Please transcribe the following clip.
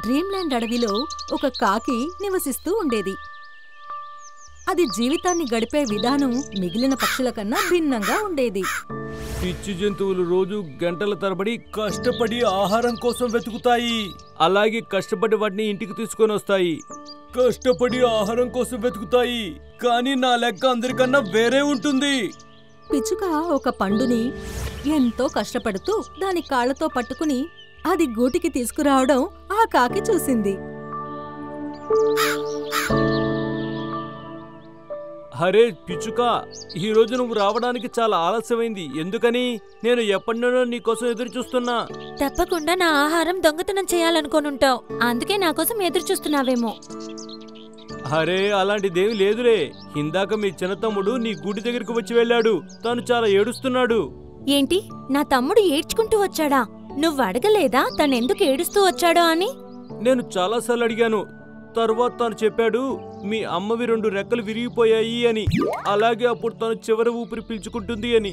Dreamland అడవిలో ఒక కాకి నివసిస్తూ ఉండేది. అది జీవితాన్ని గడిపే విధానం మిగిలిన పక్షుల కన్నా భిన్నంగా ఉండేది. పిచ్చి జంతువులు రోజు గంటల తరబడి కష్టపడి ఆహారం కోసం వెతుకుతాయి. అలాగే కష్టపడి వాటిని ఇంటికి తీసుకొని వస్తాయి. కష్టపడి ఆహారం కోసం వెతుకుతాయి, కానీ నా లెక్క అందరికన్నా వేరే ఉంటుంది. పిచ్చుక ఒక పండుని ఎంతో కష్టపడుతూ దాని కాళ్లతో పట్టుకుని అది గూటికి తీసుకురావడం ఆ కాకి చూసింది. హరే పిచ్చుక, ఈ రోజు నువ్వు రావడానికి చాలా ఆలస్యమైంది. ఎందుకని? నేను ఎప్పటినో నీకోసం ఎదురు చూస్తున్నా. తప్పకుండా నా ఆహారం దొంగతనం చేయాలనుకోనుంటావు, అందుకే నా కోసం ఎదురు చూస్తున్నావేమో. హరే, అలాంటిదేమి లేదులే. ఇందాక మీ చిన్న తమ్ముడు నీ గూటి దగ్గరకు వచ్చి వెళ్ళాడు. తను చాలా ఏడుస్తున్నాడు. ఏంటి, నా తమ్ముడు ఏడ్చుకుంటూ వచ్చాడా? నువ్వు అడగలేదా తనెందుకు ఏడుస్తూ వచ్చాడో అని? నేను చాలాసార్లు అడిగాను. తర్వాత తను చెప్పాడు, మీ అమ్మవి 2 రెక్కలు విరిగిపోయాయి అని. అలాగే అప్పుడు తను చివరి ఊపిరి పీల్చుకుంటుంది అని.